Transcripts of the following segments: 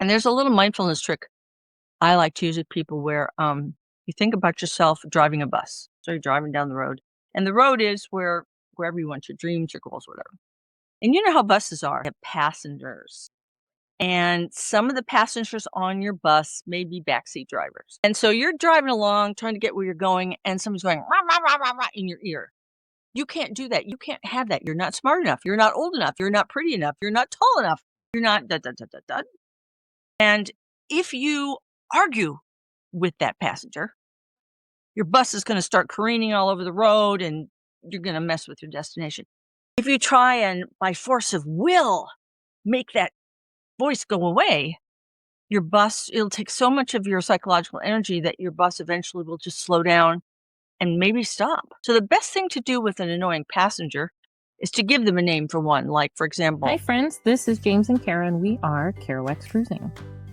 And there's a little mindfulness trick I like to use with people where you think about yourself driving a bus. So you're driving down the road, and the road is wherever you want, your dreams, your goals, whatever. And you know how buses are. They have passengers. And some of the passengers on your bus may be backseat drivers. And so you're driving along, trying to get where you're going, and somebody's going rah, rah, rah, rah, rah, in your ear. You can't do that. You can't have that. You're not smart enough. You're not old enough. You're not pretty enough. You're not tall enough. You're not da da da da da. And if you argue with that passenger, your bus is going to start careening all over the road and you're going to mess with your destination. If you try and by force of will make that voice go away, your bus, it'll take so much of your psychological energy that your bus eventually will just slow down and maybe stop. So the best thing to do with an annoying passenger is to give them a name for one. Like, for example, Hi, friends. This is James and Karen. We are Kerouacs Cruising.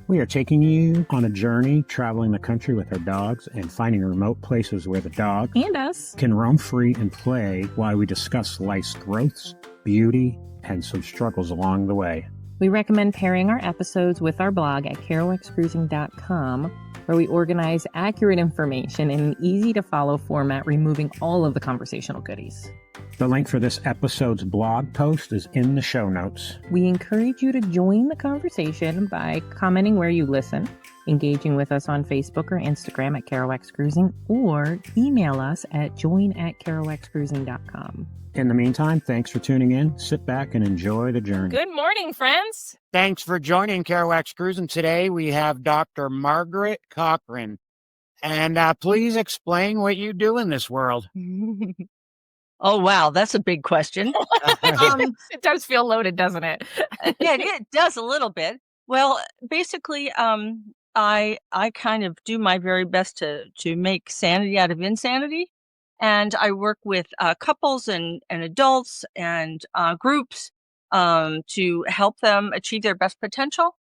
We are taking you on a journey, traveling the country with our dogs and finding remote places where the dog And us. can roam free and play while we discuss life's growths, beauty, and some struggles along the way. We recommend pairing our episodes with our blog at kerouacscruising.com, where we organize accurate information in an easy-to-follow format, removing all of the conversational goodies. The link for this episode's blog post is in the show notes. We encourage you to join the conversation by commenting where you listen, engaging with us on Facebook or Instagram at Kerouacs Cruising, or email us at join@kerouacscruising.com. In the meantime, thanks for tuning in. Sit back and enjoy the journey. Good morning, friends. Thanks for joining Kerouacs Cruising. Today we have Dr. Margaret Cochran. And please explain what you do in this world. oh, wow, that's a big question. It does feel loaded, doesn't it? Yeah, it does a little bit. Well, basically, I kind of do my very best to make sanity out of insanity. And I work with couples and adults and groups to help them achieve their best potential,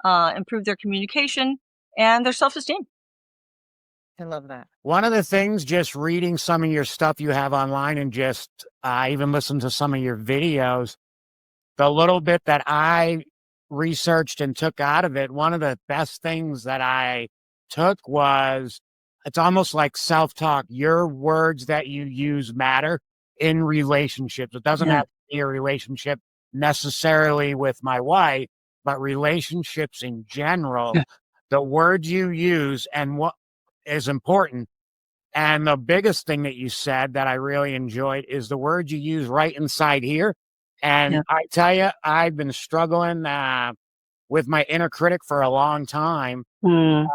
improve their communication and their self-esteem. I love that. One of the things, just reading some of your stuff you have online and just even listen to some of your videos, the little bit that I researched and took out of it, one of the best things that I took was it's almost like self-talk. Your words that you use matter in relationships. It doesn't have to be a relationship necessarily with my wife, but relationships in general. The words you use and what is important. And the biggest thing that you said that I really enjoyed is the words you use right inside here. And I tell you, I've been struggling with my inner critic for a long time. And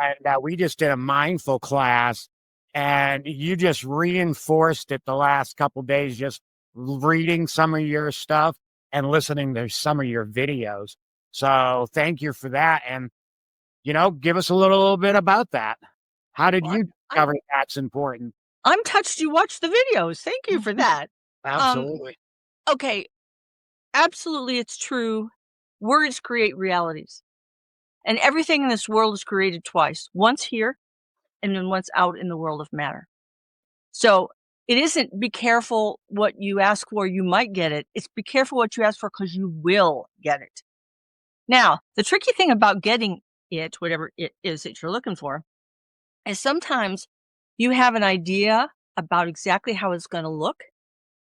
we just did a mindful class and you just reinforced it the last couple of days, just reading some of your stuff and listening to some of your videos. So thank you for that. And, give us a little bit about that. How did you discover that's important? I'm touched you watched the videos. Thank you for that. Absolutely. Okay. Absolutely, it's true. Words create realities. And everything in this world is created twice. Once here, and then once out in the world of matter. So it isn't be careful what you ask for, you might get it. It's be careful what you ask for because you will get it. Now, the tricky thing about getting it, whatever it is that you're looking for, is sometimes you have an idea about exactly how it's going to look,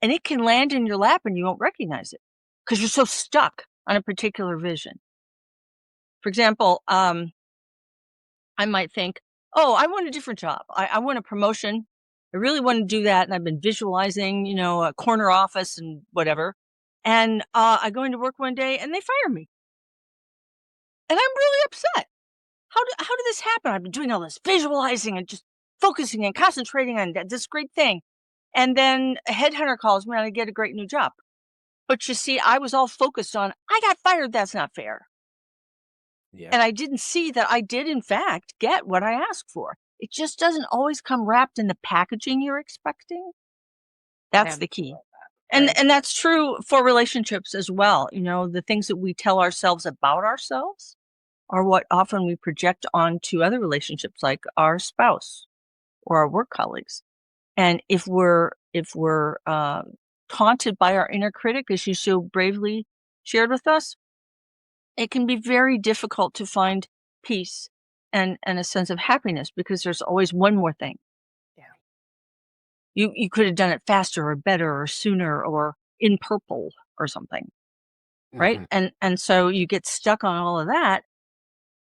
and it can land in your lap and you won't recognize it because you're so stuck on a particular vision. For example, I might think, oh, I want a different job. I want a promotion. I really want to do that. And I've been visualizing, a corner office and whatever. And I go into work one day and they fire me. And I'm really upset. How did this happen? I've been doing all this visualizing and just focusing and concentrating on this great thing. And then a headhunter calls me and I get a great new job. But you see, I was all focused on, I got fired. That's not fair. Yeah. And I didn't see that I did, in fact, get what I asked for. It just doesn't always come wrapped in the packaging you're expecting. That's the key. And that's true for relationships as well. The things that we tell ourselves about ourselves are what often we project onto other relationships, like our spouse or our work colleagues. And if we're taunted by our inner critic, as you so bravely shared with us, it can be very difficult to find peace and a sense of happiness because there's always one more thing. Yeah. You could have done it faster or better or sooner or in purple or something, right? Mhm. And so you get stuck on all of that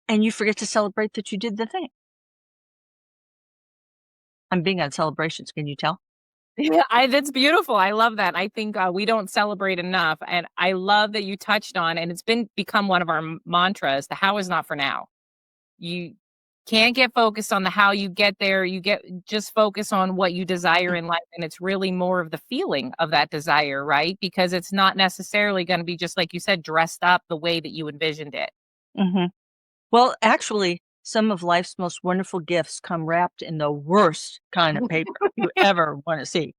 and you forget to celebrate that you did the thing. I'm big on celebrations, can you tell? Yeah, that's beautiful. I love that. I think we don't celebrate enough, and I love that you touched on, and it's become one of our mantras. The how is not for now. You can't get focused on the how you get there. Just focus on what you desire in life, and it's really more of the feeling of that desire, right? Because it's not necessarily going to be just like you said, dressed up the way that you envisioned it. Mhm. Well, actually, some of life's most wonderful gifts come wrapped in the worst kind of paper you ever wanna see.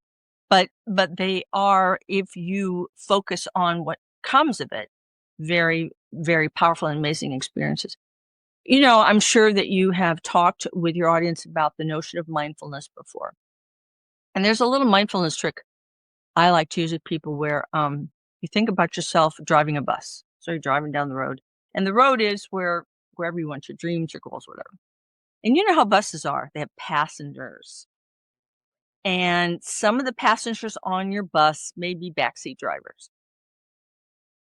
But they are, if you focus on what comes of it, very, very powerful and amazing experiences. I'm sure that you have talked with your audience about the notion of mindfulness before. And there's a little mindfulness trick I like to use with people where you think about yourself driving a bus. So you're driving down the road, and the road is wherever you want your dreams, your goals, whatever. And you know how buses are, they have passengers. And some of the passengers on your bus may be backseat drivers.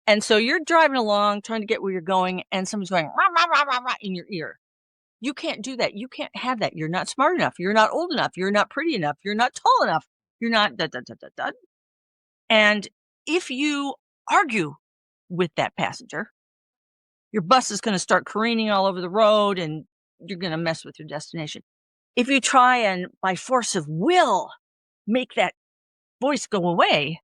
And so you're driving along, trying to get where you're going, and somebody's going rah, rah, rah, rah, rah, in your ear. You can't do that. You can't have that. You're not smart enough. You're not old enough. You're not pretty enough. You're not tall enough. You're not da da da da da. And if you argue with that passenger, your bus is going to start careening all over the road and you're going to mess with your destination. If you try and by force of will make that voice go away,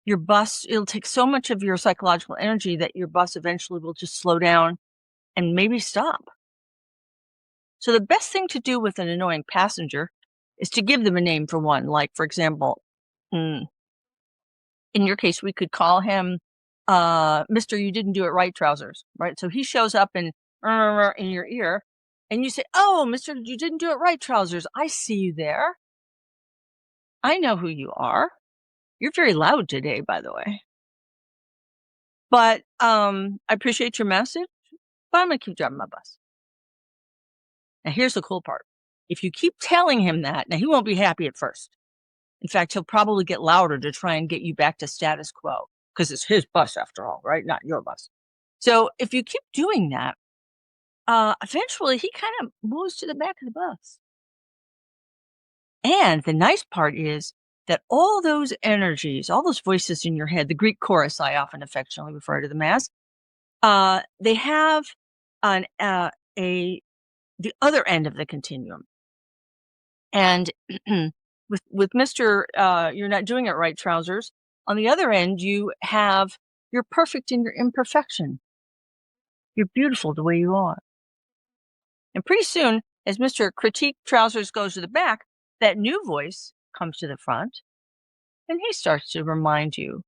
it'll take so much of your psychological energy that your bus eventually will just slow down and maybe stop. So the best thing to do with an annoying passenger is to give them a name for one. Like, for example, mm, in your case, we could call him Mr. You didn't do it right trousers, right? So he shows up in your ear and you say, "Oh, Mr. You didn't do it right trousers. I see you there. I know who you are. You're very loud today, by the way. But I appreciate your message, but I'm gonna keep driving my bus." Now here's the cool part. If you keep telling him that, now he won't be happy at first. In fact, he'll probably get louder to try and get you back to status quo because it's his bus after all, right? Not your bus. So if you keep doing that, eventually he kind of moves to the back of the bus. And the nice part is that all those energies, all those voices in your head, the Greek chorus I often affectionately refer to them as, they have an the other end of the continuum. And with Mr. You're not doing it right trousers, on the other end, you have you're perfect in your imperfection. You're beautiful the way you are. And pretty soon, as Mr. Critique trousers goes to the back, that new voice comes to the front and he starts to remind you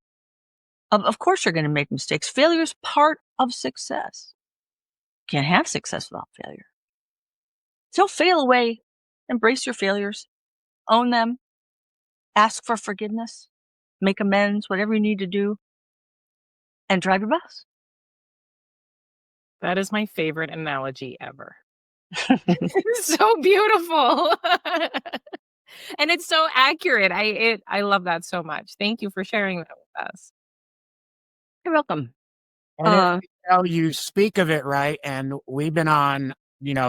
of course you're going to make mistakes. Failure is part of success. Can't have success without failure. So fail away, embrace your failures, own them, ask for forgiveness, make amends, whatever you need to do, and drive your bus. That is my favorite analogy ever. It's so beautiful. And it's so accurate. I love that so much. Thank you for sharing that with us. You're welcome. And you speak of it, right? And we've been on,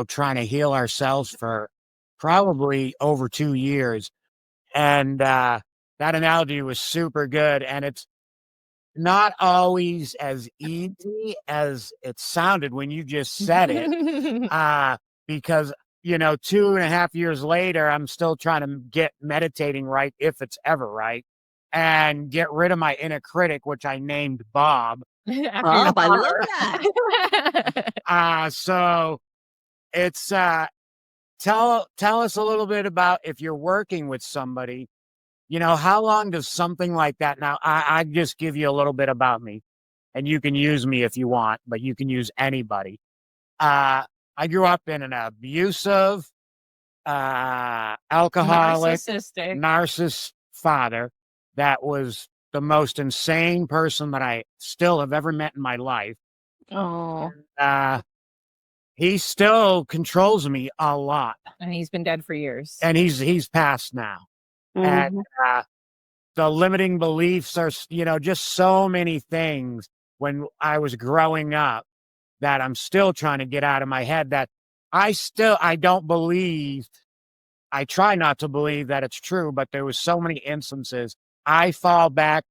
trying to heal ourselves for probably over 2 years. And that analogy was super good. And it's not always as easy as it sounded when you just said it. Because, 2.5 years later, I'm still trying to get meditating right, if it's ever right, and get rid of my inner critic, which I named Bob. After your Bob, I love father. that. So it's tell us a little bit about, if you're working with somebody, how long does something like that, now I just give you a little bit about me and you can use me if you want, but you can use anybody. I grew up in an abusive, alcoholic, Narcissistic. narcissist father that was the most insane person that I still have ever met in my life. Oh, Uh, He still controls me a lot, And he's been dead for years. and he's passed now. And Mhm. the limiting beliefs are, just so many things when I was growing up that I'm still trying to get out of my head, that I don't believe. I try not to believe that it's true, but there was so many instances I fall back.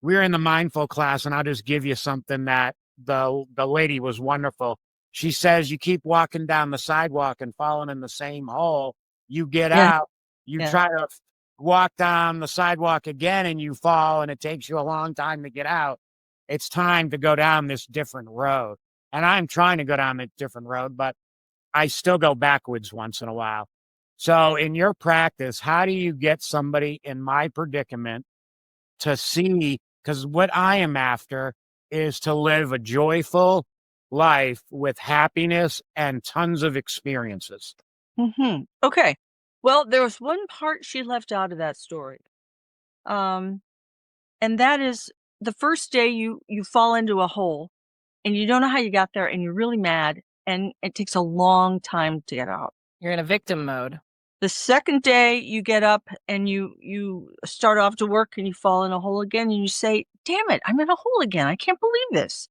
We're in the mindful class, and I'll just give you something that the lady was wonderful. She says, you keep walking down the sidewalk and falling in the same hole. You get Yeah, out, you yeah. try to walk down the sidewalk again, and you fall, and it takes you a long time to get out. It's time to go down this different road. And I'm trying to go down a different road, but I still go backwards once in a while. So in your practice, how do you get somebody in my predicament to see? Because what I am after is to live a joyful life with happiness and tons of experiences. Okay. Well, there was one part she left out of that story. Um, and that is the first day you fall into a hole and you don't know how you got there and you're really mad and it takes a long time to get out. You're in a victim mode. The second day you get up and you start off to work and you fall in a hole again and you say, "Damn it, I'm in a hole again. I can't believe this.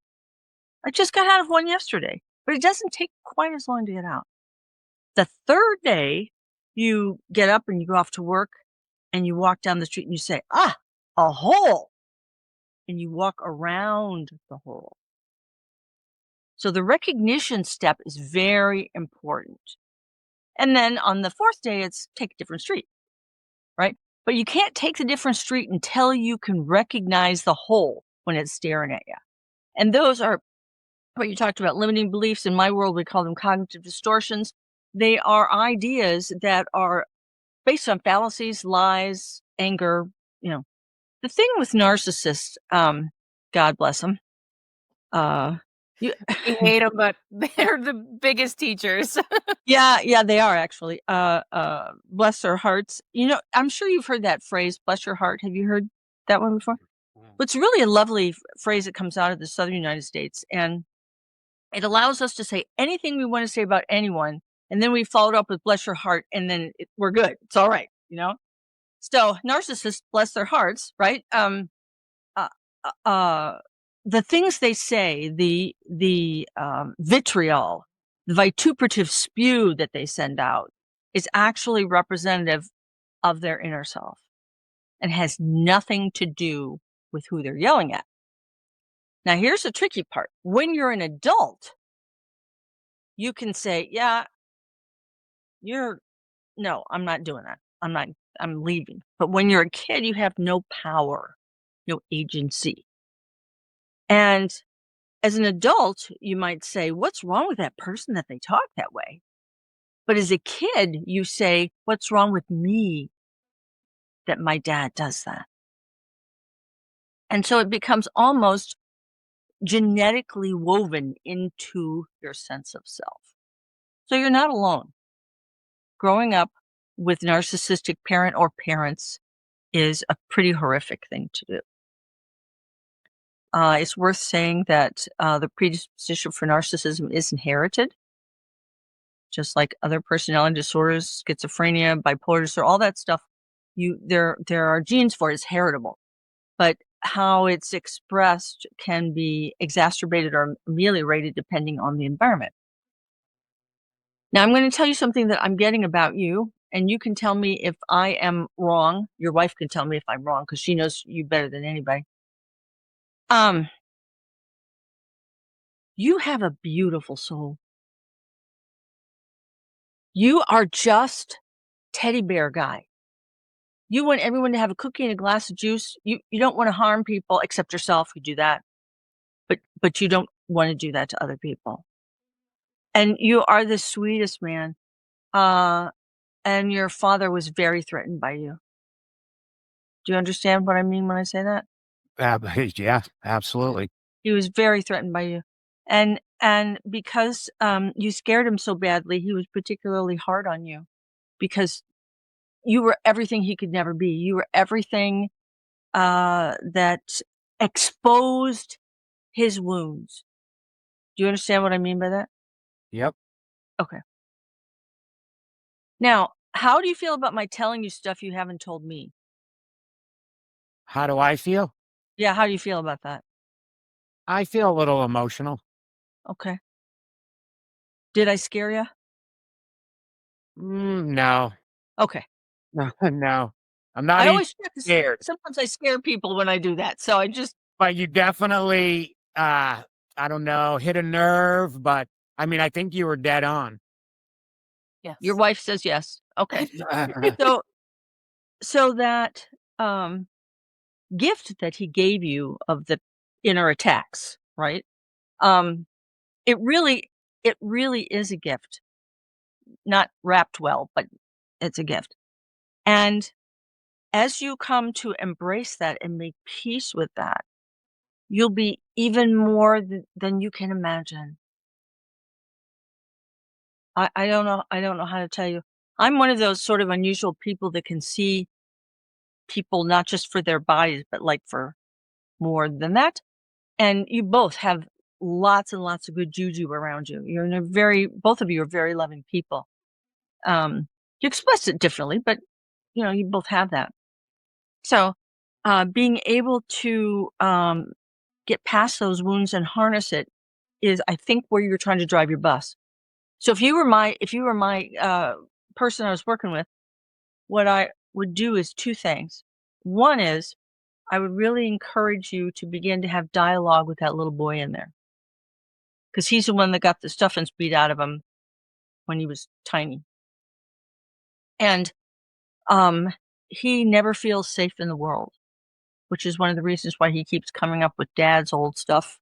I just got out of one yesterday." But it doesn't take quite as long to get out. The third day you get up and you go off to work and you walk down the street and you say, "Ah, a hole." And you walk around the hole. So the recognition step is very important. And then on the fourth day, it's take a different street, right? But you can't take the different street until you can recognize the hole when it's staring at you. And those are what you talked about, limiting beliefs. In my world, we call them cognitive distortions. They are ideas that are based on fallacies, lies, anger. You know, the thing with narcissists, God bless them, you We hate them, but they're the biggest teachers. yeah, they are actually, bless their hearts. I'm sure you've heard that phrase, "Bless your heart." Have you heard that one before? Well, it's really a lovely phrase that comes out of the Southern United States, and it allows us to say anything we wanna say about anyone, and then we follow it up with "Bless your heart," and then we're good. It's alright, you know? So, narcissists, bless their hearts, right? Uh, the things they say, the vitriol, the vituperative spew that they send out is actually representative of their inner self and has nothing to do with who they're yelling at. Now, here's the tricky part. When you're an adult, you can say, "Yeah, you're no, I'm not doing that. I'm leaving." But when you're a kid, you have no power, no agency. And as an adult, you might say, "What's wrong with that person that they talk that way?" But as a kid, you say, "What's wrong with me that my dad does that?" And so it becomes almost genetically woven into your sense of self. So you're not alone. Growing up with narcissistic parent or parents is a pretty horrific thing to do. It's worth saying that the predisposition for narcissism is inherited, just like other personality disorders, schizophrenia, bipolar disorder, all that stuff. There are genes for it. It's heritable, but how it's expressed can be exacerbated or ameliorated depending on the environment. Now, I'm going to tell you something that I'm getting about you, and you can tell me if I am wrong. Your wife can tell me if I'm wrong because she knows you better than anybody. Um, you have a beautiful soul. You are just teddy bear guy. You want everyone to have a cookie and a glass of juice. You don't want to harm people except yourself. You do that, but you don't want to do that to other people. And you are the sweetest man. Uh, and your father was very threatened by you. Do you understand what I mean when I say that? Yeah, absolutely. He was very threatened by you. And because you scared him so badly, he was particularly hard on you because you were everything he could never be. You were everything that exposed his wounds. Do you understand what I mean by that? Yep. Okay. Now, how do you feel about my telling you stuff you haven't told me? How do I feel? Yeah, how do you feel about that? I feel a little emotional. Okay. Did I scare you? No. Okay. No, no. I'm not I even always check 'cause scared, sometimes I scare people when I do that, so I just but you definitely, I don't know, hit a nerve, but I mean, I think you were dead on. your Yes. wife says yes. Okay. So so that, um, gift that he gave you of the inner attacks, right? Um, it really it really is a gift, not wrapped well, but it's a gift. And as you come to embrace that and make peace with that, you'll be even more than you can imagine. I don't know how to tell you. I'm one of those sort of unusual people that can see people not just for their bodies, but like for more than that. And you both have lots and lots of good juju around you. You're in a very both of you are very loving people. You express it differently, but you both have that. So being able to get past those wounds and harness it is, I think, where you're trying to drive your bus. So if you were my person I was working with, what I would do is two things. One is I would really encourage you to begin to have dialogue with that little boy in there because he's the one that got the stuffings beat out of him when he was tiny, and um, he never feels safe in the world, which is one of the reasons why he keeps coming up with dad's old stuff.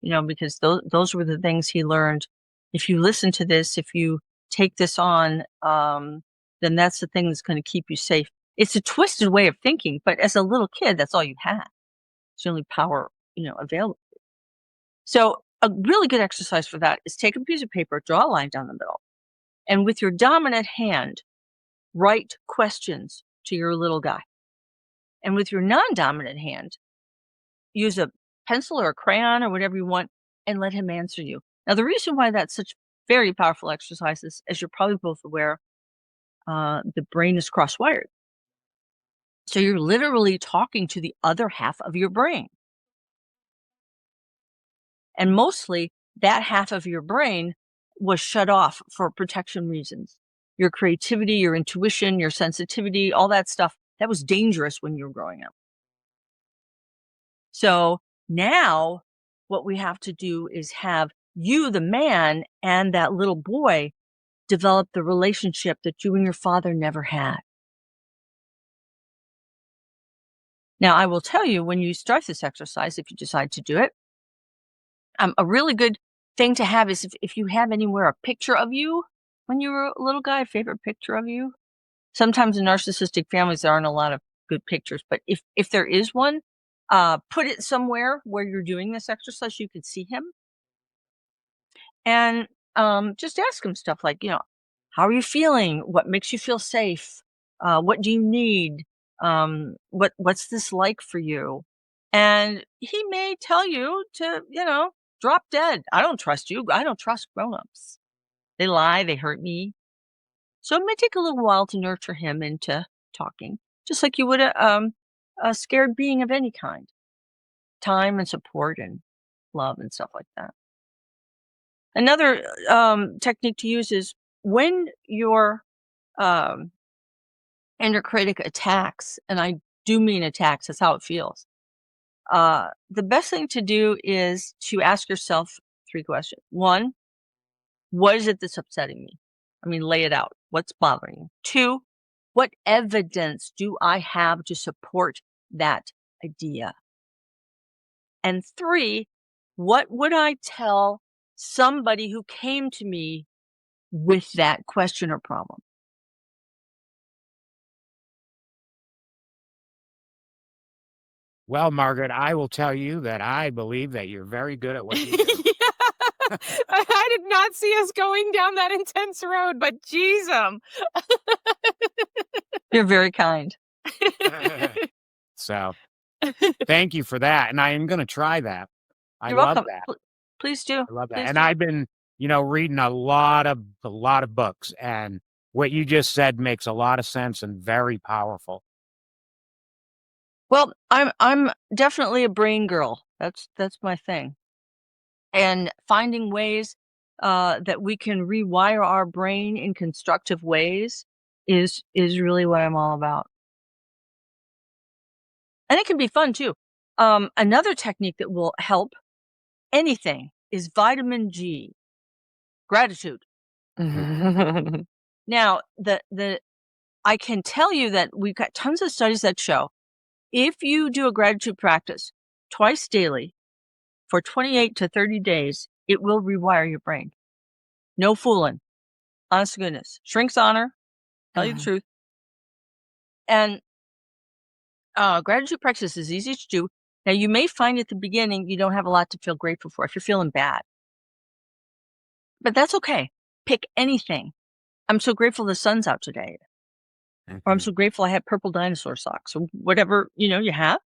Because those were the things he learned. If you listen to this, if you take this on, then that's the thing that's going to keep you safe. It's a twisted way of thinking, but as a little kid, that's all you had. It's the only power available. So a really good exercise for that is take a piece of paper, draw a line down the middle, and with your dominant hand, write questions to your little guy. And with your non-dominant hand, use a pencil or a crayon or whatever you want and let him answer you. Now, the reason why that's such very powerful exercise is, as you're probably both aware, the brain is cross-wired. So you're literally talking to the other half of your brain. And mostly that half of your brain was shut off for protection reasons. Your creativity, your intuition, your sensitivity, all that stuff, that was dangerous when you were growing up. So now what we have to do is have you, the man, and that little boy develop the relationship that you and your father never had. Now, I will tell you when you start this exercise, if you decide to do it, a really good thing to have is if you have anywhere a picture of you when you were a little guy, a favorite picture of you. Sometimes in narcissistic families, there aren't a lot of good pictures, but if there is one, put it somewhere where you're doing this exercise, you could see him. And just ask him stuff like, how are you feeling? What makes you feel safe? What do you need? What's this like for you? And he may tell you to, drop dead. I don't trust you. I don't trust grown-ups. They lie, they hurt me. So it may take a little while to nurture him into talking, just like you would a scared being of any kind. Time and support and love and stuff like that. Another technique to use is when your um, inner critic attacks, and I do mean attacks, that's how it feels. The best thing to do is to ask yourself three questions. One, what is it that's upsetting me? I mean, lay it out. What's bothering you? Two, what evidence do I have to support that idea? And three, what would I tell somebody who came to me with that question or problem? Well, Margaret, I will tell you that I believe that you're very good at what you do. Yeah. I did not see us going down that intense road, but geez, You're very kind. So, thank you for that, and I am gonna try that. I You're love welcome. that. Please do. I love that, Please and do. I've been reading a lot of books, and what you just said makes a lot of sense and very powerful. Well, I'm definitely a brain girl. That's my thing. And finding ways that we can rewire our brain in constructive ways is really what I'm all about. And it can be fun too. Another technique that will help anything is vitamin G, gratitude. Now, the I can tell you that we've got tons of studies that show if you do a gratitude practice twice daily for 28 to 30 days, it will rewire your brain. No fooling. Honest to goodness. Shrink's honor. Tell you the truth. And gratitude practice is easy to do. Now, you may find at the beginning you don't have a lot to feel grateful for if you're feeling bad. But that's okay. Pick anything. I'm so grateful the sun's out today. Or I'm so grateful I had purple dinosaur socks, or whatever, you have.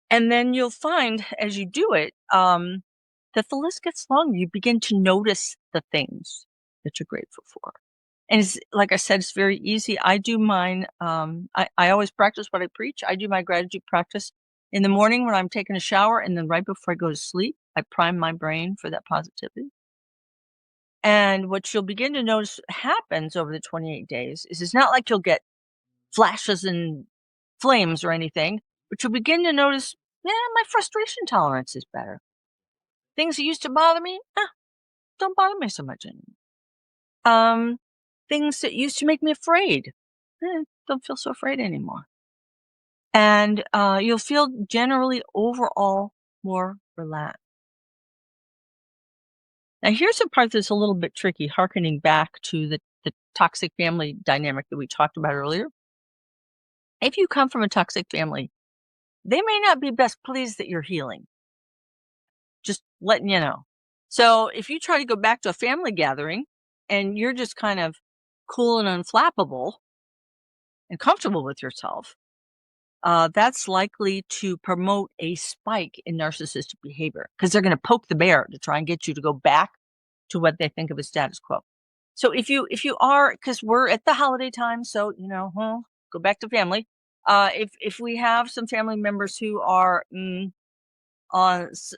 And then you'll find as you do it, that the list gets longer. You begin to notice the things that you're grateful for. And it's, like I said, it's very easy. I do mine. I always practice what I preach. I do my gratitude practice in the morning when I'm taking a shower, and then right before I go to sleep, I prime my brain for that positivity. And what you'll begin to notice happens over the 28 days is it's not like you'll get flashes and flames or anything, but you'll begin to notice, yeah, my frustration tolerance is better. Things that used to bother me, don't bother me so much anymore. Things that used to make me afraid, don't feel so afraid anymore. And you'll feel generally overall more relaxed. Now, here's a part that's a little bit tricky, hearkening back to the toxic family dynamic that we talked about earlier. If you come from a toxic family, they may not be best pleased that you're healing. Just letting you know. So if you try to go back to a family gathering and you're just kind of cool and unflappable and comfortable with yourself, that's likely to promote a spike in narcissistic behavior because they're going to poke the bear to try and get you to go back to what they think of as status quo. So if you are, because we're at the holiday time, so go back to family. If we have some family members who are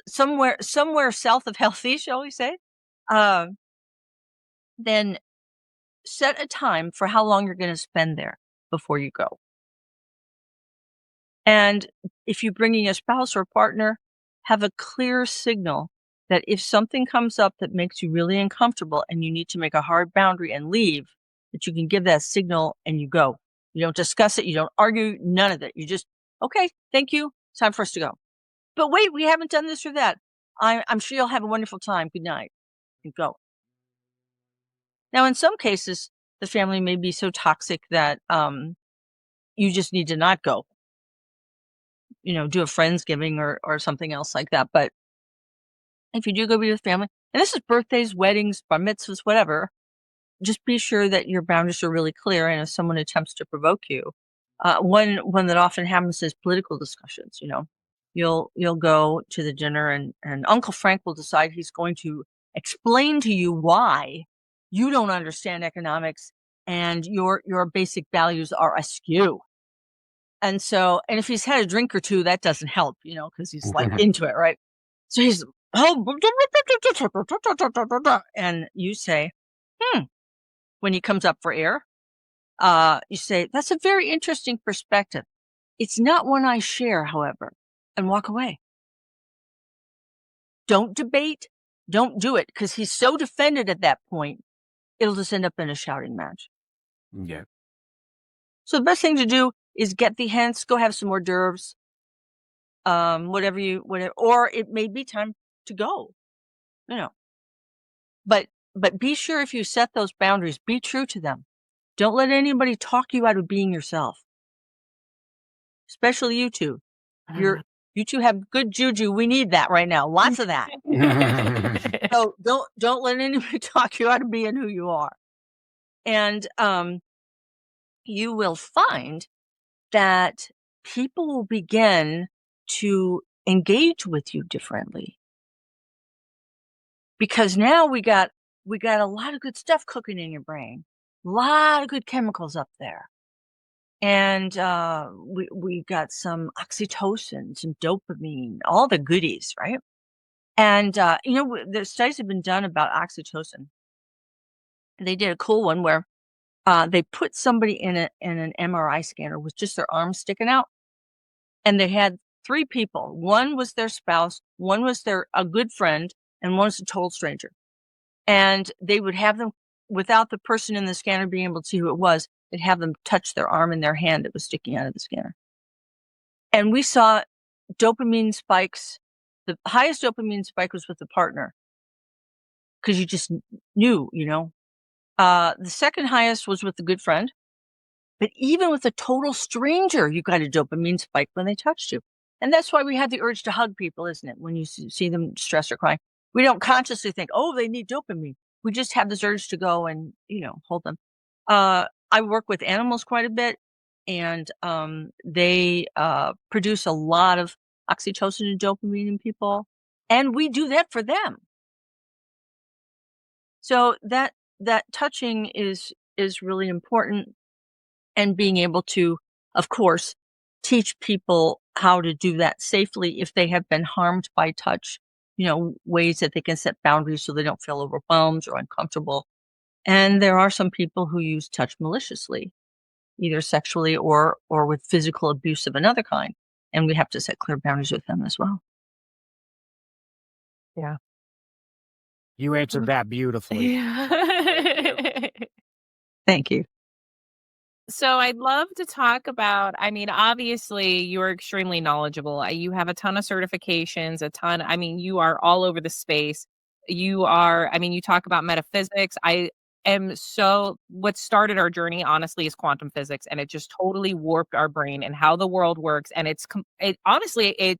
somewhere south of healthy, shall we say, then set a time for how long you're going to spend there before you go. And if you're bringing a spouse or partner, have a clear signal that if something comes up that makes you really uncomfortable and you need to make a hard boundary and leave, that you can give that signal and you go. You don't discuss it. You don't argue, none of it. You just, okay, thank you. It's time for us to go. But wait, we haven't done this or that. I'm sure you'll have a wonderful time. Good night. And go. Now, in some cases, the family may be so toxic that you just need to not go. Do a Friendsgiving or something else like that. But if you do go be with family, and this is birthdays, weddings, bar mitzvahs, whatever, just be sure that your boundaries are really clear. And if someone attempts to provoke you, one that often happens is political discussions. You'll go to the dinner and Uncle Frank will decide he's going to explain to you why you don't understand economics and your basic values are askew. And if he's had a drink or two, that doesn't help, because he's like into it, right? So he's, and you say, when he comes up for air, you say, that's a very interesting perspective. It's not one I share, however, and walk away. Don't debate. Don't do it, because he's so defended at that point, it'll just end up in a shouting match. Yeah. So the best thing to do is get the hints, go have some hors d'oeuvres, whatever, or it may be time to go, But be sure if you set those boundaries, be true to them. Don't let anybody talk you out of being yourself. Especially you two. You two have good juju. We need that right now. Lots of that. So don't let anybody talk you out of being who you are. And you will find that people will begin to engage with you differently. because now we got a lot of good stuff cooking in your brain, a lot of good chemicals up there. And we got some oxytocin, some dopamine, all the goodies, right? And the studies have been done about oxytocin. They did a cool one where they put somebody in an MRI scanner with just their arms sticking out, and they had three people. One was their spouse, one was a good friend, and one was a total stranger. And they would have them, without the person in the scanner being able to see who it was, they'd have them touch their arm and their hand that was sticking out of the scanner. And we saw dopamine spikes. The highest dopamine spike was with the partner, because you just knew, The second highest was with the good friend. But even with a total stranger, you got a dopamine spike when they touched you. And that's why we have the urge to hug people, isn't it? When you see them stressed or crying, we don't consciously think, oh, they need dopamine. We just have this urge to go and, hold them. I work with animals quite a bit, and they produce a lot of oxytocin and dopamine in people. And we do that for them. So that touching is really important. And being able to, of course, teach people how to do that safely if they have been harmed by touch, ways that they can set boundaries so they don't feel overwhelmed or uncomfortable. And there are some people who use touch maliciously, either sexually or with physical abuse of another kind. And we have to set clear boundaries with them as well. Yeah. You answered that beautifully. Yeah. Thank you. So I'd love to talk about, obviously you're extremely knowledgeable. You have a ton of certifications, you are all over the space. You talk about metaphysics. What started our journey, honestly, is quantum physics, and it just totally warped our brain and how the world works. And it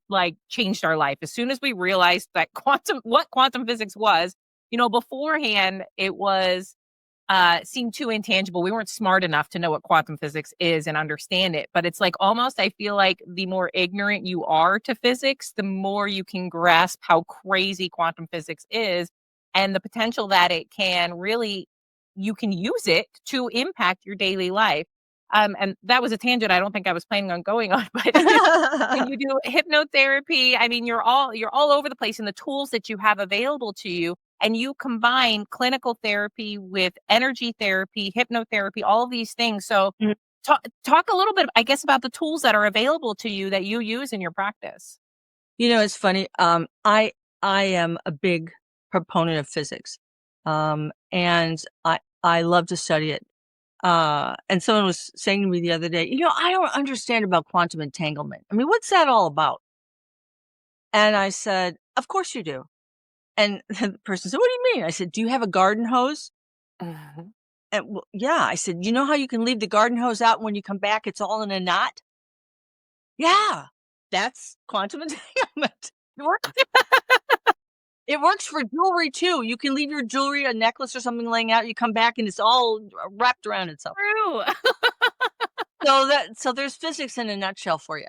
like changed our life. As soon as we realized that what quantum physics was, beforehand it was seemed too intangible. We weren't smart enough to know what quantum physics is and understand it. But it's like almost, I feel like the more ignorant you are to physics, the more you can grasp how crazy quantum physics is and the potential that it can really, you can use it to impact your daily life. And that was a tangent I don't think I was planning on going on, but when you do hypnotherapy, you're all over the place, and the tools that you have available to you, and you combine clinical therapy with energy therapy, hypnotherapy, all of these things. So Mm. talk a little bit, I guess, about the tools that are available to you that you use in your practice. It's funny. I am a big proponent of physics, and I love to study it. And someone was saying to me the other day, I don't understand about quantum entanglement. I mean, what's that all about? And I said, of course you do. And the person said, what do you mean? I said, do you have a garden hose? Mhm. And well, yeah, I said, you know how you can leave the garden hose out, and when you come back, it's all in a knot? Yeah, that's quantum entanglement. It works for jewelry too. You can leave your jewelry, a necklace or something laying out. You come back and it's all wrapped around itself. True. So there's physics in a nutshell for you.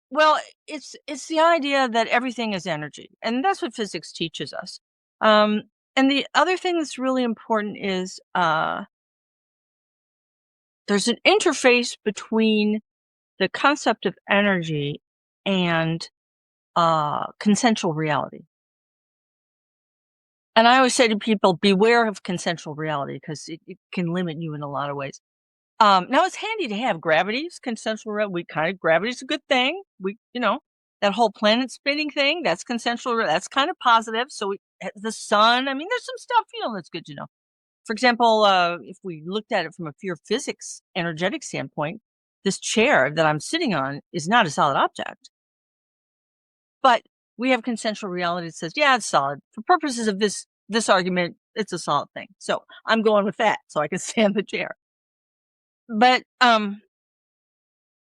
Well, it's the idea that everything is energy, and that's what physics teaches us. And the other thing that's really important is there's an interface between the concept of energy and consensual reality. And I always say to people, beware of consensual reality, because it can limit you in a lot of ways. Now it's handy to have gravity's consensual gravity's a good thing. That whole planet spinning thing, that's consensual. That's kind of positive. So the sun, there's some stuff, that's good to know. For example, if we looked at it from a pure physics energetic standpoint, this chair that I'm sitting on is not a solid object. But we have consensual reality that says, yeah, it's solid. For purposes of this argument, it's a solid thing. So I'm going with that so I can stand the chair. But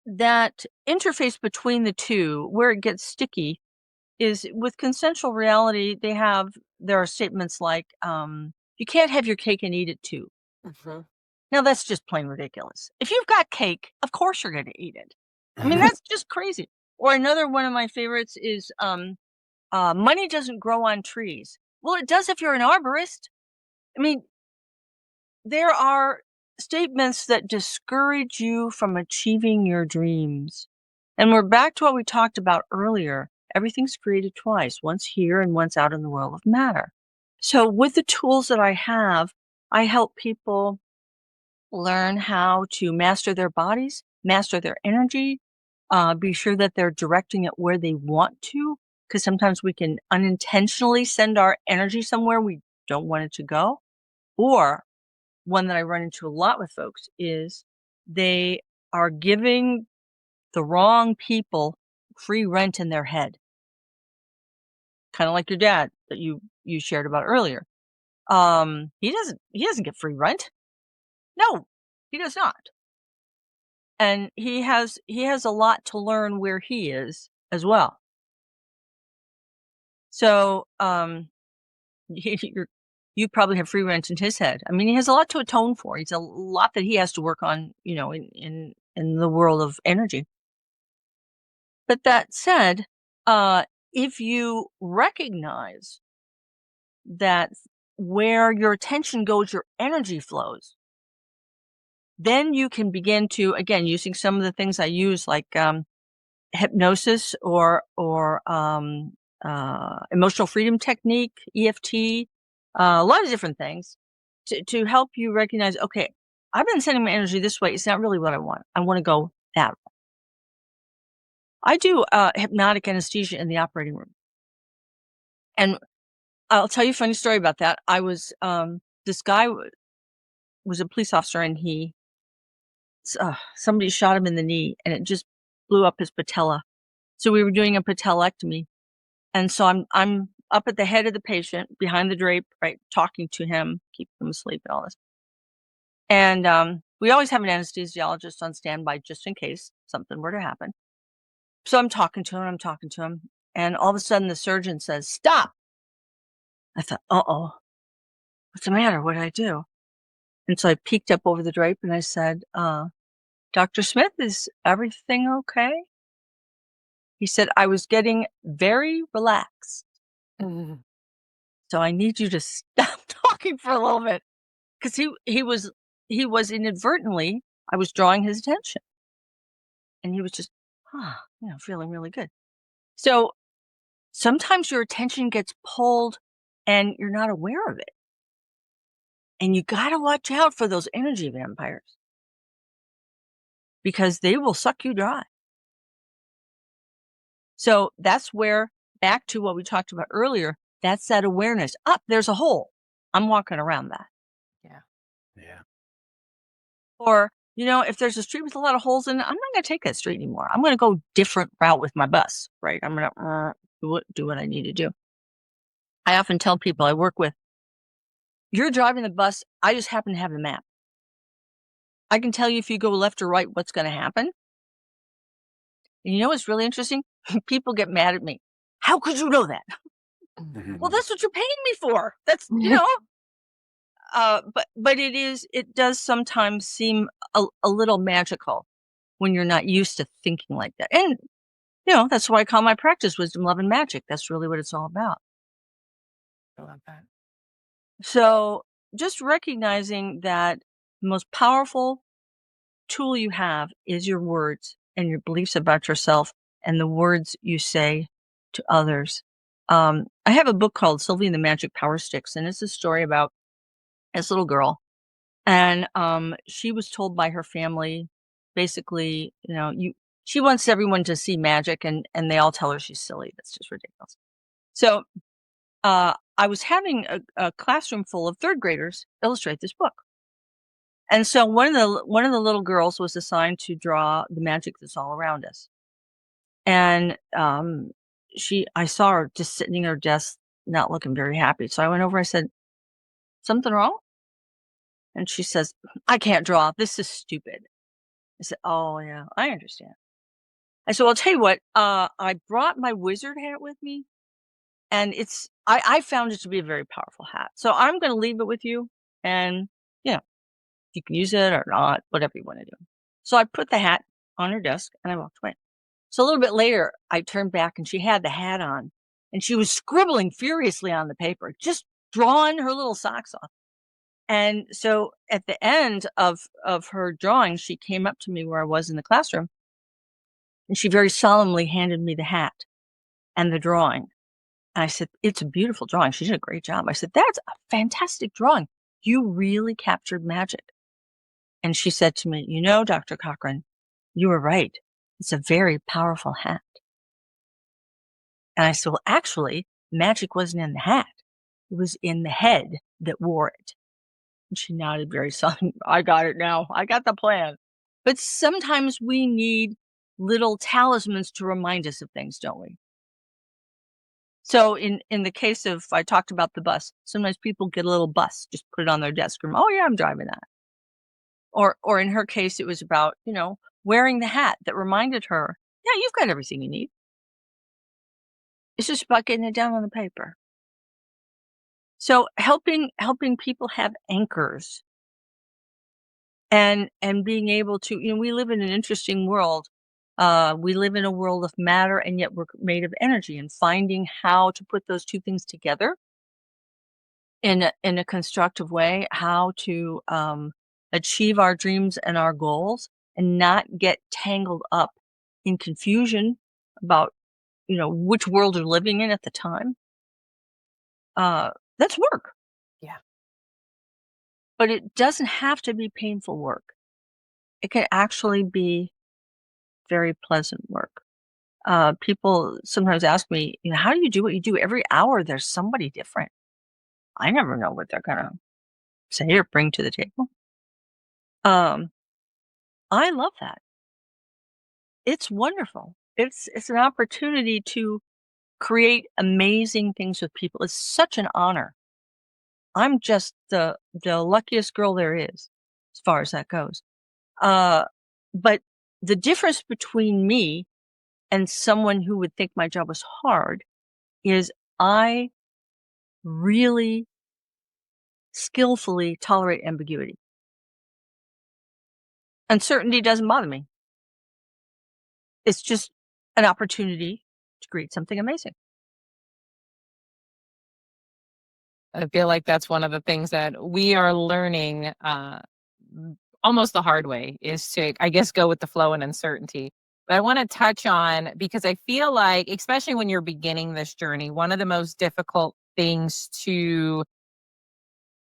that interface between the two, where it gets sticky, is with consensual reality. There are statements like, you can't have your cake and eat it too. Mhm. Now that's just plain ridiculous. If you've got cake, of course you're going to eat it. That's just crazy. Or another one of my favorites is, money doesn't grow on trees. Well, it does if you're an arborist. I mean, there are statements that discourage you from achieving your dreams. And we're back to what we talked about earlier. Everything's created twice, once here and once out in the world of matter. So with the tools that I have, I help people learn how to master their bodies, master their energy, be sure that they're directing it where they want to, because sometimes we can unintentionally send our energy somewhere we don't want it to go. Or one that I run into a lot with folks is they are giving the wrong people free rent in their head. Kind of like your dad that you shared about earlier. He doesn't get free rent. No, he does not. And he has a lot to learn where he is as well. So, you probably have free rent in his head. I mean, he has a lot to atone for. He's a lot that he has to work on, in the world of energy. But that said, if you recognize that where your attention goes, your energy flows, then you can begin to, again, using some of the things I use, like hypnosis or emotional freedom technique, EFT, a lot of different things to help you recognize, okay, I've been sending my energy this way. It's not really what I want. I want to go that way. I do hypnotic anesthesia in the operating room. And I'll tell you a funny story about that. I was, this guy was a police officer, and somebody shot him in the knee, and it just blew up his patella. So we were doing a patelectomy. And so I'm up at the head of the patient behind the drape, right, talking to him, keeping him asleep and all this. And we always have an anesthesiologist on standby just in case something were to happen. So I'm talking to him, and all of a sudden the surgeon says, "Stop." I thought, "Uh-oh, what's the matter? What did I do?" And so I peeked up over the drape and I said, "Dr. Smith, is everything okay?" He said, "I was getting very relaxed. So I need you to stop talking for a little bit." Because he was inadvertently, I was drawing his attention. And he was just, feeling really good. So sometimes your attention gets pulled and you're not aware of it. And you got to watch out for those energy vampires because they will suck you dry. So that's where, back to what we talked about earlier, that's that awareness. There's a hole. I'm walking around that. Yeah. Yeah. Or, if there's a street with a lot of holes in it, I'm not going to take that street anymore. I'm going to go different route with my bus, right? I'm going to do what I need to do. I often tell people I work with, you're driving the bus. I just happen to have the map. I can tell you if you go left or right, what's going to happen. And you know what's really interesting? People get mad at me. How could you know that? Well, that's what you're paying me for. That's, but it does sometimes seem a little magical when you're not used to thinking like that. And, that's why I call my practice Wisdom, Love, and Magic. That's really what it's all about. I love that. So just recognizing that the most powerful tool you have is your words and your beliefs about yourself and the words you say to others. I have a book called Sylvie and the Magic Power Sticks, and it's a story about this little girl. And she was told by her family, basically, she wants everyone to see magic, and they all tell her she's silly. That's just ridiculous. So I was having a classroom full of third graders illustrate this book. And so one of the little girls was assigned to draw the magic that's all around us. And I saw her just sitting at her desk, not looking very happy. So I went over, I said, "Something wrong?" And she says, "I can't draw. This is stupid." I said, "Oh yeah, I understand." I said, "Well, I'll tell you what, I brought my wizard hat with me, and I found it to be a very powerful hat. So I'm going to leave it with you, and you can use it or not, whatever you want to do." So I put the hat on her desk and I walked away. So a little bit later, I turned back and she had the hat on, and she was scribbling furiously on the paper, just drawing her little socks off. And so at the end of her drawing, she came up to me where I was in the classroom, and she very solemnly handed me the hat and the drawing. And I said, "It's a beautiful drawing." She did a great job. I said, "That's a fantastic drawing. You really captured magic." And she said to me, Dr. Cochran, you were right. It's a very powerful hat." And I said, "Well, actually, magic wasn't in the hat. It was in the head that wore it." And she nodded very solemnly. "I got it now. I got the plan." But sometimes we need little talismans to remind us of things, don't we? So in the case of, I talked about the bus, sometimes people get a little bus, just put it on their desk room. "Oh yeah, I'm driving that." Or in her case, it was about, wearing the hat that reminded her, "Yeah, you've got everything you need. It's just about getting it down on the paper." So helping people have anchors and being able to, we live in an interesting world. We live in a world of matter, and yet we're made of energy, and finding how to put those two things together in a constructive way, how to achieve our dreams and our goals and not get tangled up in confusion about, which world you're living in at the time. That's work, Yeah. but it doesn't have to be painful work. It can actually be very pleasant work. People sometimes ask me, "How do you do what you do? Every hour there's somebody different." I never know what they're gonna say or bring to the table. Um, I love that. It's wonderful. It's an opportunity to create amazing things with people. It's such an honor. I'm just the luckiest girl there is, as far as that goes. Uh, but the difference between me and someone who would think my job was hard is I really skillfully tolerate ambiguity. Uncertainty doesn't bother me. It's just an opportunity to create something amazing. I feel like that's one of the things that we are learning almost the hard way, is to, I guess, go with the flow and uncertainty. But I want to touch on, because I feel like, especially when you're beginning this journey, one of the most difficult things to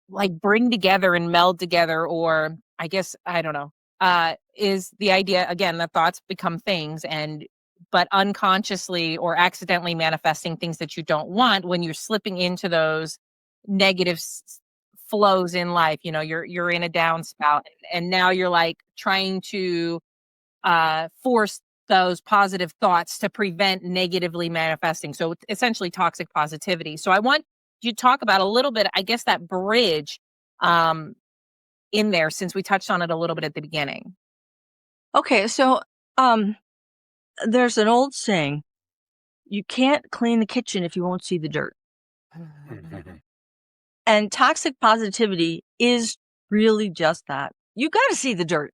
like bring together and meld together, or I guess, I don't know, is the idea, again, that thoughts become things, and but unconsciously or accidentally manifesting things that you don't want when you're slipping into those negative flows in life. You're in a downspout, and now you're like trying to force those positive thoughts to prevent negatively manifesting. So essentially toxic positivity. So I want you to talk about a little bit, I guess, that bridge um, in there, since we touched on it a little bit at the beginning. Okay, so there's an old saying, you can't clean the kitchen if you won't see the dirt. And toxic positivity is really just that. You got to see the dirt.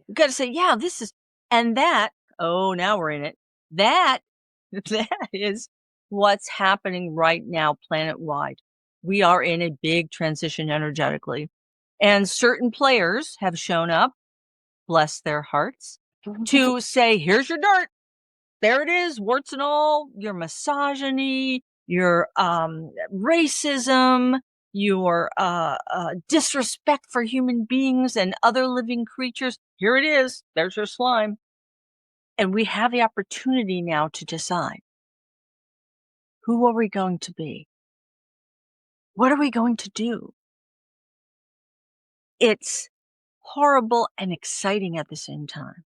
You got to say, yeah, this is, and that, oh, now we're in it. That is what's happening right now planet wide. We are in a big transition energetically. And certain players have shown up, bless their hearts, to say, here's your dirt. There it is, warts and all, your misogyny, your racism, your disrespect for human beings and other living creatures. Here it is. There's your slime. And we have the opportunity now to decide, who are we going to be? What are we going to do? It's horrible and exciting at the same time.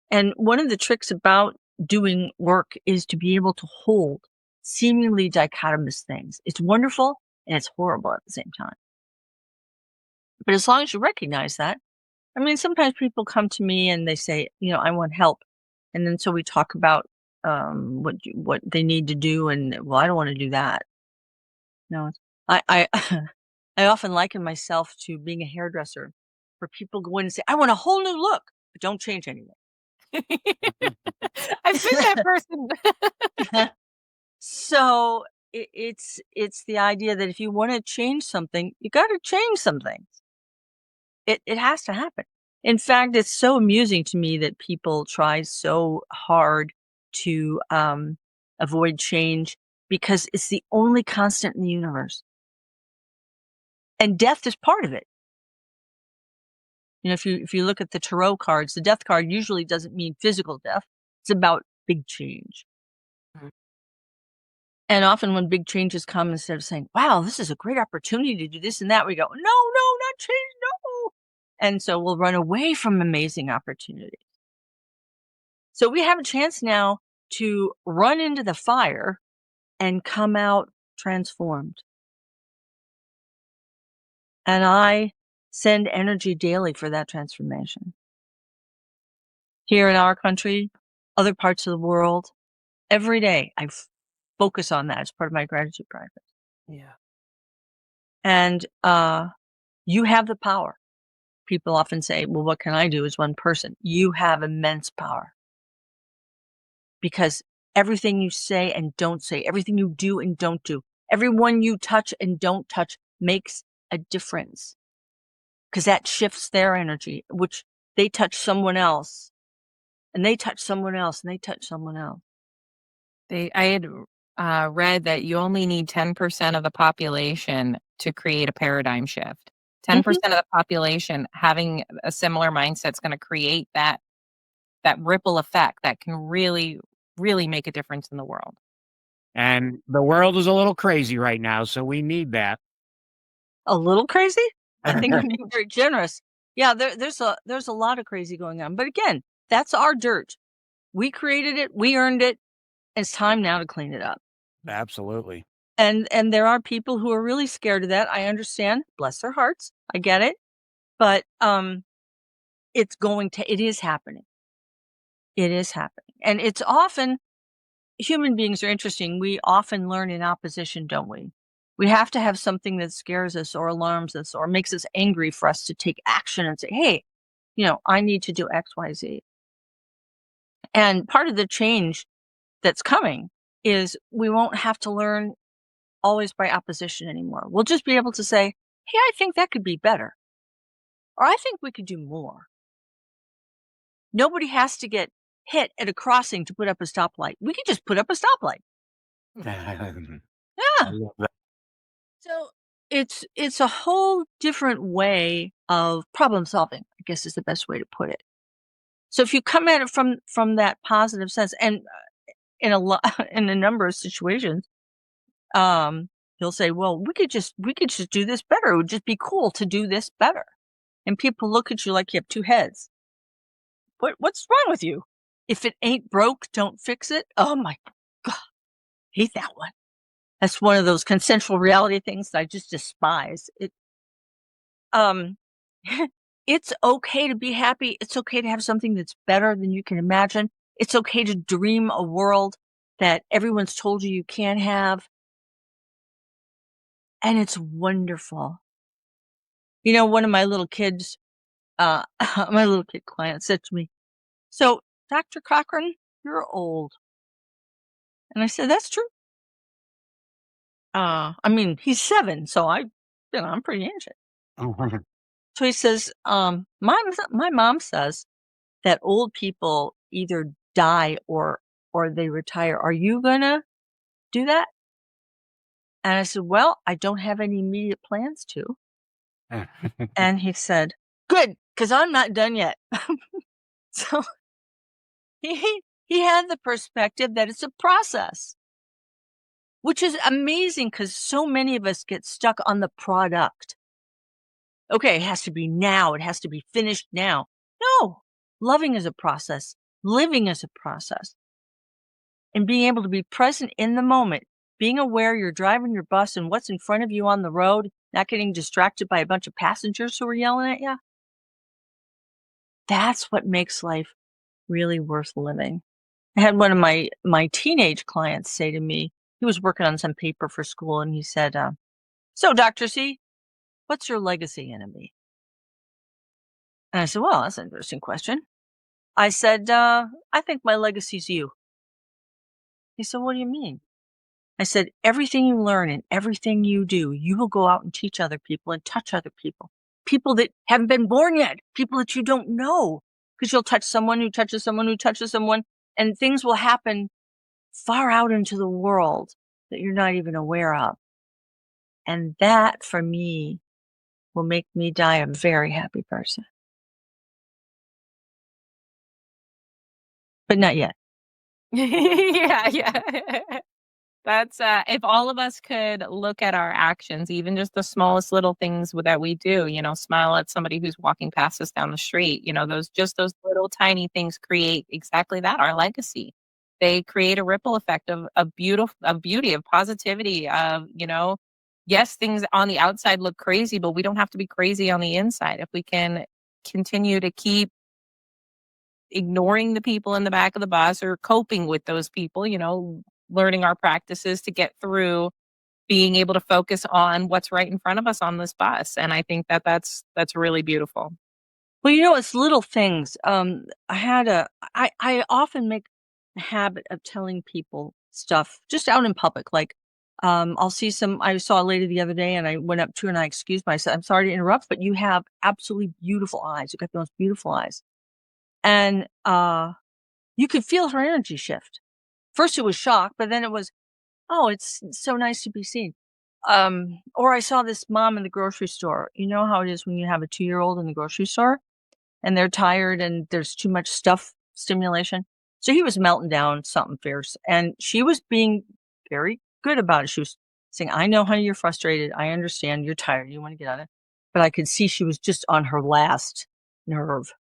And one of the tricks about doing work is to be able to hold seemingly dichotomous things. It's wonderful and it's horrible at the same time. But as long as you recognize that, sometimes people come to me and they say, I want help. And then so we talk about what they need to do, and well, I don't want to do that. No, I I often liken myself to being a hairdresser, where people go in and say, I want a whole new look, but don't change anything. I've been that person. So it's the idea that if you want to change something, you got to change some things. It has to happen. In fact, it's so amusing to me that people try so hard to avoid change because it's the only constant in the universe, and death is part of it. If you look at the tarot cards, the death card usually doesn't mean physical death. It's about big change. Mhm. And often when big changes come, instead of saying, "Wow, this is a great opportunity to do this and that," we go, "No, no, not change, no." And so we'll run away from amazing opportunities. So we have a chance now to run into the fire and come out transformed. And I send energy daily for that transformation. Here in our country, other parts of the world, every day focus on that as part of my gratitude practice. Yeah. And you have the power. People often say, "Well, what can I do as one person?" You have immense power because everything you say and don't say, everything you do and don't do, everyone you touch and don't touch makes a difference because that shifts their energy, which they touch someone else and they touch someone else and they touch someone else. I had read that you only need 10% of the population to create a paradigm shift. Mhm. 10% of the population having a similar mindset is going to create that ripple effect that can really, really make a difference in the world. And the world is a little crazy right now, so we need that. A little crazy? I think you're being very generous. Yeah, there's a lot of crazy going on. But again, that's our dirt. We created it, we earned it. It's time now to clean it up. Absolutely. And there are people who are really scared of that. I understand. Bless their hearts. I get it. But it is happening. It is happening. And it's often human beings are interesting. We often learn in opposition, don't we? We have to have something that scares us or alarms us or makes us angry for us to take action and say, "Hey, I need to do XYZ." And part of the change that's coming is we won't have to learn always by opposition anymore. We'll just be able to say, "Hey, I think that could be better," or "I think we could do more." Nobody has to get hit at a crossing to put up a stoplight. We can just put up a stoplight. I Yeah. love that. So it's a whole different way of problem solving, I guess is the best way to put it. So if you come at it from that positive sense, and in a lot in a number of situations, um, he'll say, "Well, we could just do this better. It would just be cool to do this better." And people look at you like you have two heads. What's wrong with you? If it ain't broke, don't fix it. Oh my god, hate that one. That's one of those consensual reality things that I just despise. Um, it's okay to be happy. It's okay to have something that's better than you can imagine. It's okay to dream a world that everyone's told you can't have. And it's wonderful. One of my little kids, my little kid client said to me, "So, Dr. Cochran, you're old." And I said, "That's true." I mean, he's 7, so I'm pretty ancient. So he says, my mom says that old people either die or they retire. Are you gonna do that? And I said, "Well, I don't have any immediate plans to." And he said, "Good, because I'm not done yet." So he had the perspective that it's a process, which is amazing because so many of us get stuck on the product. Okay, it has to be now. It has to be finished now. No, loving is a process. Living is a process. And being able to be present in the moment, being aware you're driving your bus and what's in front of you on the road, not getting distracted by a bunch of passengers who are yelling at you. That's what makes life really worth living. I had one of my teenage clients say to me, he was working on some paper for school, and he said, "So, Dr. C, what's your legacy going to be?" And I said, "Well, that's an interesting question." I said, "I think my legacy's you." He said, "What do you mean?" I said, everything you learn and everything you do, you will go out and teach other people and touch other people. People that haven't been born yet, people that you don't know, because you'll touch someone who touches someone who touches someone, and things will happen far out into the world that you're not even aware of. And that, for me, will make me die a very happy person. But not yet. Yeah, yeah. That's if all of us could look at our actions, even just the smallest little things that we do, smile at somebody who's walking past us down the street, those little tiny things create exactly that, our legacy. They create a ripple effect of beauty, of positivity, yes, things on the outside look crazy, but we don't have to be crazy on the inside. If we can continue to keep ignoring the people in the back of the bus or coping with those people, learning our practices to get through, being able to focus on what's right in front of us on this bus. And I think that's really beautiful. Well, it's little things. I often make a habit of telling people stuff just out in public. Like, I saw a lady the other day and I went up to her and I excused myself. I'm sorry to interrupt, but you have absolutely beautiful eyes. You got the most beautiful eyes. And, you could feel her energy shift. First it was shock, but then it was, "Oh, it's so nice to be seen." Or I saw this mom in the grocery store. You know how it is when you have a 2-year-old in the grocery store and they're tired and there's too much stuff stimulation? So he was melting down something fierce, and she was being very good about it. She was saying, "I know, honey, you're frustrated. I understand. You're tired. You wanna get on it." But I could see she was just on her last nerve.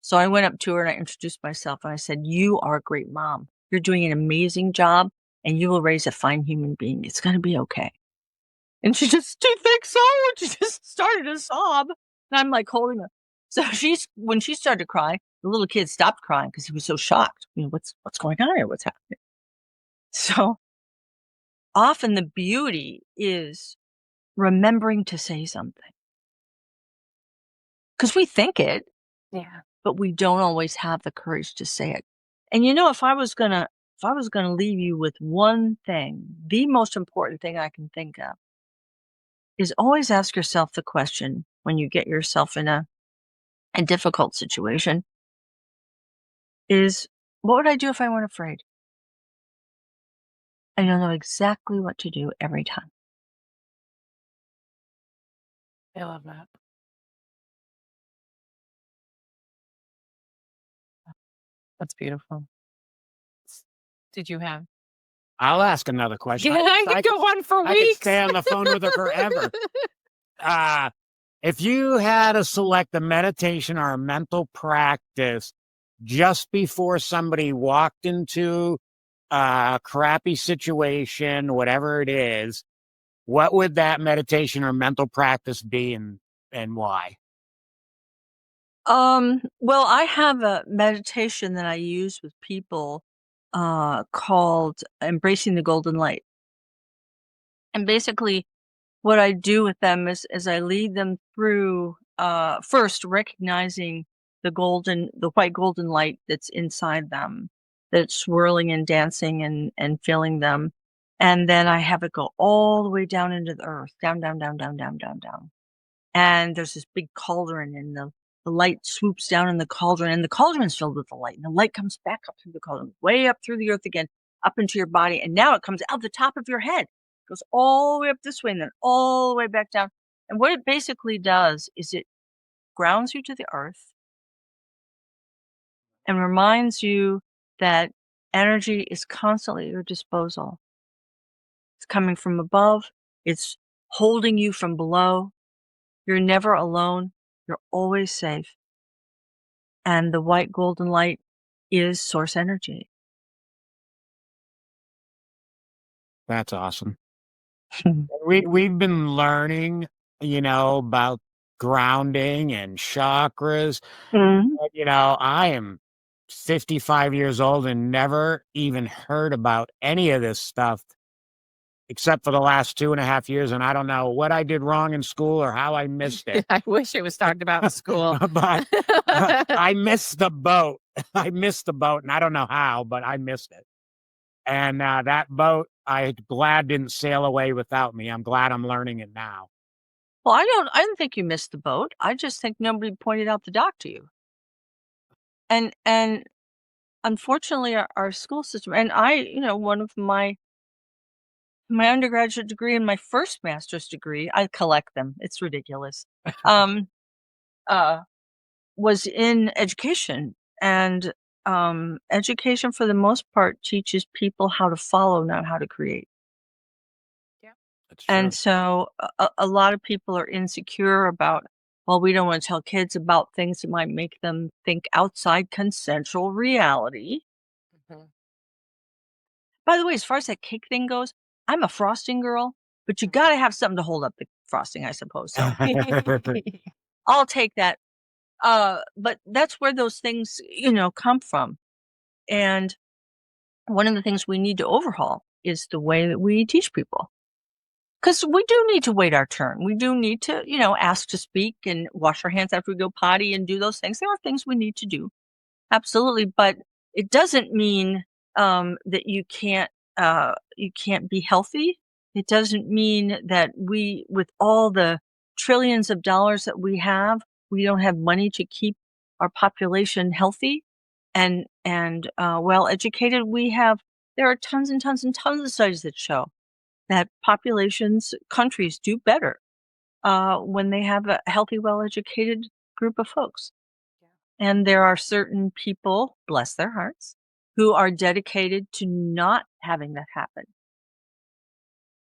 So I went up to her and I introduced myself and I said, "You are a great mom. You're doing an amazing job and you will raise a fine human being. It's going to be okay." And she just, "Do you think so?" And she just started to sob. And I'm like holding her. So when she started to cry, the little kid stopped crying because he was so shocked. What's going on here? What's happening? So often the beauty is remembering to say something because we think it, Yeah. but we don't always have the courage to say it. And if I was gonna leave you with one thing, the most important thing I can think of is always ask yourself the question when you get yourself in a difficult situation is, what would I do if I weren't afraid? And you'll know exactly what to do every time. I love that. That's beautiful. Did you have? I'll ask another question. Yeah, I could go on for I could weeks. stay on the phone with her forever. If you had to select a meditation or a mental practice just before somebody walked into a crappy situation, whatever it is, what would that meditation or mental practice be and why? Well, I have a meditation that I use with people called Embracing the Golden Light. And basically what I do with them is I lead them through, first recognizing the white golden light that's inside them, that's swirling and dancing and filling them. And then I have it go all the way down into the earth, down, down, down, down, down, down, down. And there's this big cauldron and the light swoops down in the cauldron and the cauldron's filled with the light and the light comes back up through the cauldron, way up through the earth again, up into your body. And now it comes out the top of your head, goes all the way up this way and then all the way back down. And what it basically does is it grounds you to the earth and reminds you that energy is constantly at your disposal. It's coming from above. It's holding you from below. You're never alone. You're always safe. And the white golden light is source energy. That's awesome. We've been learning, about grounding and chakras. Mhm. But, I am 55 years old and never even heard about any of this stuff except for the last 2.5 years, and I don't know what I did wrong in school or how I missed it. I wish it was talked about in school. But I missed the boat. I missed the boat, and I don't know how, but I missed it. And that boat, I'm glad didn't sail away without me. I'm glad I'm learning it now. Well, I don't think you missed the boat. I just think nobody pointed out the dock to you. And unfortunately, our school system, and one of my undergraduate degree and my first master's degree, I collect them. It's ridiculous. Um, uh, was in education, and education for the most part teaches people how to follow, not how to create. Yeah. That's true. And so a lot of people are insecure about, well, we don't want to tell kids about things that might make them think outside consensual reality. Mhm. By the way, as far as that cake thing goes, I'm a frosting girl, but you got to have something to hold up the frosting, I suppose. So I'll take that. But that's where those things, come from. And one of the things we need to overhaul is the way that we teach people. Because we do need to wait our turn. We do need to, ask to speak and wash our hands after we go potty and do those things. There are things we need to do. Absolutely. But it doesn't mean that you can't be healthy. It doesn't mean that we, with all the trillions of dollars that we have, we don't have money to keep our population healthy and well educated. There are tons and tons and tons of studies that show that countries do better when they have a healthy, well-educated group of folks. And there are certain people, bless their hearts, who are dedicated to not having that happen.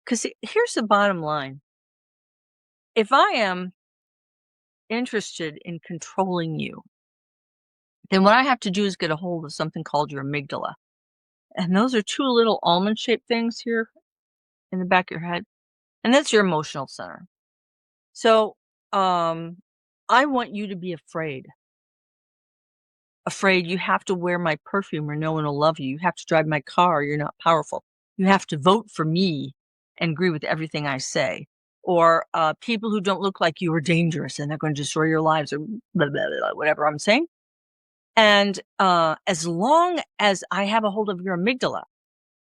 Because here's the bottom line. If I am interested in controlling you, then what I have to do is get a hold of something called your amygdala. And those are two little almond-shaped things here in the back of your head. And that's your emotional center. So I want you to be afraid. Afraid you have to wear my perfume or no one will love you. You have to drive my car or you're not powerful. You have to vote for me and agree with everything I say. Or people who don't look like you are dangerous and they're going to destroy your lives or blah, blah, blah, whatever I'm saying. And as long as I have a hold of your amygdala,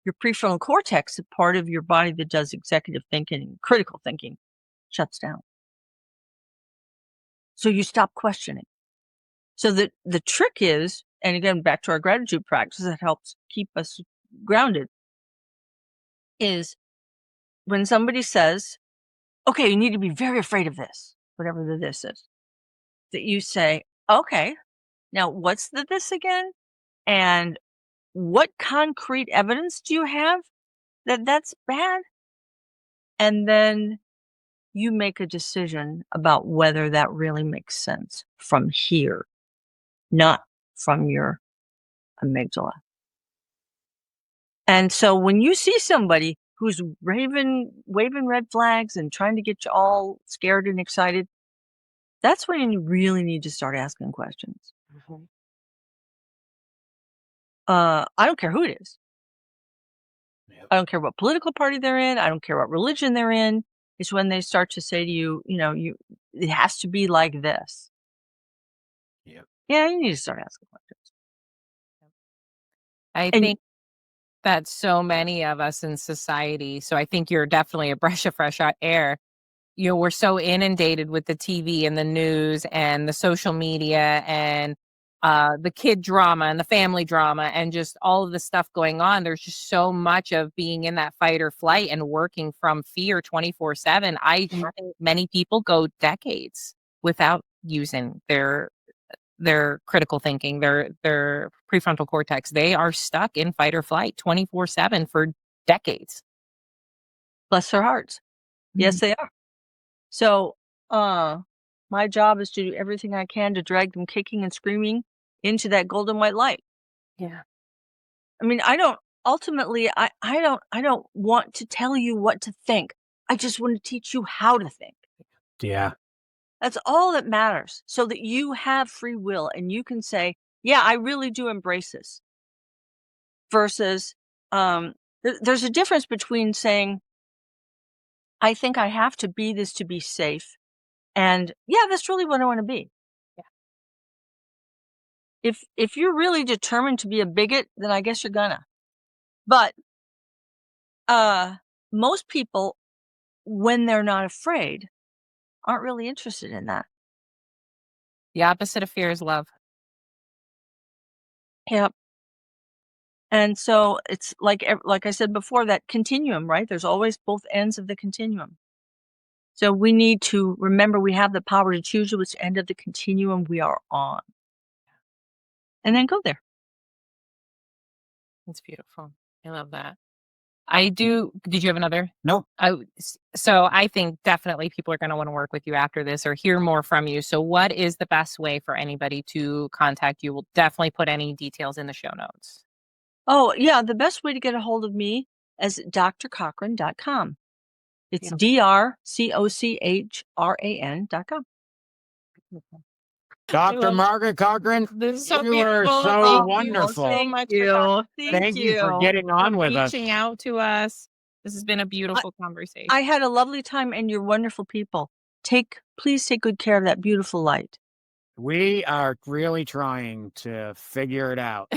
your prefrontal cortex, the part of your body that does executive thinking, critical thinking, shuts down. So you stop questioning. So the trick is, and again, back to our gratitude practice that helps keep us grounded, is when somebody says, okay, you need to be very afraid of this, whatever the this is, that you say, okay, now what's the this again? And what concrete evidence do you have that that's bad? And then you make a decision about whether that really makes sense from here, not from your amygdala. And so when you see somebody who's waving red flags and trying to get you all scared and excited, that's when you really need to start asking questions. Mhm. I don't care who it is. Yep. I don't care what political party they're in. I don't care what religion they're in. It's when they start to say to you, it has to be like this. Yep. Yeah, you need to start asking questions. I And think that so many of us in society, so I think you're definitely a breath of fresh air. We're so inundated with the TV and the news and the social media and the kid drama and the family drama and just all of the stuff going on. There's just so much of being in that fight or flight and working from fear 24/7. I think many people go decades without using their critical thinking, their prefrontal cortex. They are stuck in fight or flight 24/7 for decades. bless their hearts. Yes, they are. So, my job is to do everything I can to drag them kicking and screaming into that golden white light. Yeah. I mean, I don't want to tell you what to think. I just want to teach you how to think. Yeah. That's all that matters. So that you have free will and you can say, yeah, I really do embrace this. Versus, there's a difference between saying, I think I have to be this to be safe. And yeah, that's really what I want to be. If you're really determined to be a bigot, then I guess you're gonna. But most people, when they're not afraid, aren't really interested in that. The opposite of fear is love. Yep. And so it's like I said before, that continuum, right? There's always both ends of the continuum. So we need to remember we have the power to choose which end of the continuum we are on. And then go there. It's beautiful. I love that. Did you have another? Nope. So I think definitely people are going to want to work with you after this or hear more from you. So what is the best way for anybody to contact you? We'll definitely put any details in the show notes. Oh, yeah. The best way to get a hold of me is drcochran.com. It's drcochran.com. Dr. Margaret Cochran, This is so you are beautiful. so Thank wonderful. You so much Thank you. Thank you for getting on with us. reaching out to us. This has been a beautiful conversation. I had a lovely time, and you're wonderful people. Please take good care of that beautiful light. We are really trying to figure it out.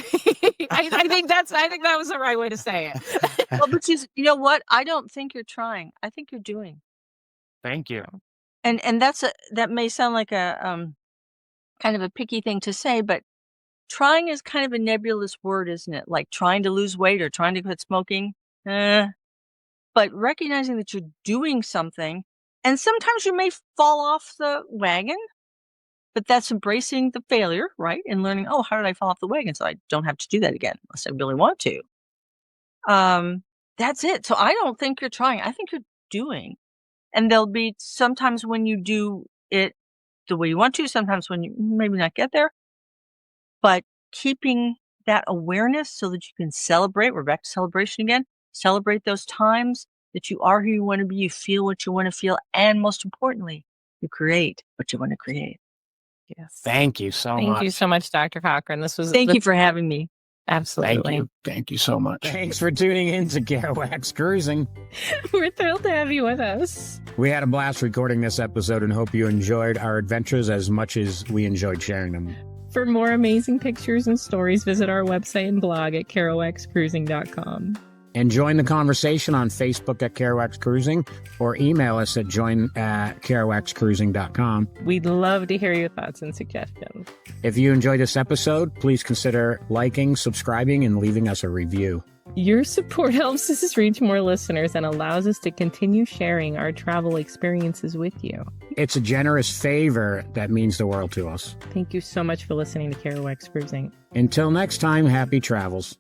I think that was the right way to say it. Well, but you know what? I don't think you're trying. I think you're doing. Thank you. And that may sound like a kind of a picky thing to say, but trying is kind of a nebulous word, isn't it? Like trying to lose weight or trying to quit smoking. But recognizing that you're doing something, and sometimes you may fall off the wagon, but that's embracing the failure, right? And learning, oh, how did I fall off the wagon? So I don't have to do that again unless I really want to. That's it. So I don't think you're trying. I think you're doing. And there'll be sometimes when you do it the way you want to, sometimes when you maybe not get there, but keeping that awareness so that you can celebrate. We're back to celebration again. Celebrate those times that you are who you want to be, you feel what you want to feel, and most importantly, you create what you want to create. Yes. Thank you so much. Thank you so much, Dr. Cochran. Thank you for having me. Absolutely. Thank you so much. Thanks for tuning in to Kerouacs Cruising. We're thrilled to have you with us. We had a blast recording this episode and hope you enjoyed our adventures as much as we enjoyed sharing them. For more amazing pictures and stories, visit our website and blog at kerouacscruising.com. And join the conversation on Facebook at Kerouacs Cruising or email us at join@kerouacscruising.com. We'd love to hear your thoughts and suggestions. If you enjoyed this episode, please consider liking, subscribing, and leaving us a review. Your support helps us reach more listeners and allows us to continue sharing our travel experiences with you. It's a generous favor that means the world to us. Thank you so much for listening to Kerouacs Cruising. Until next time, happy travels.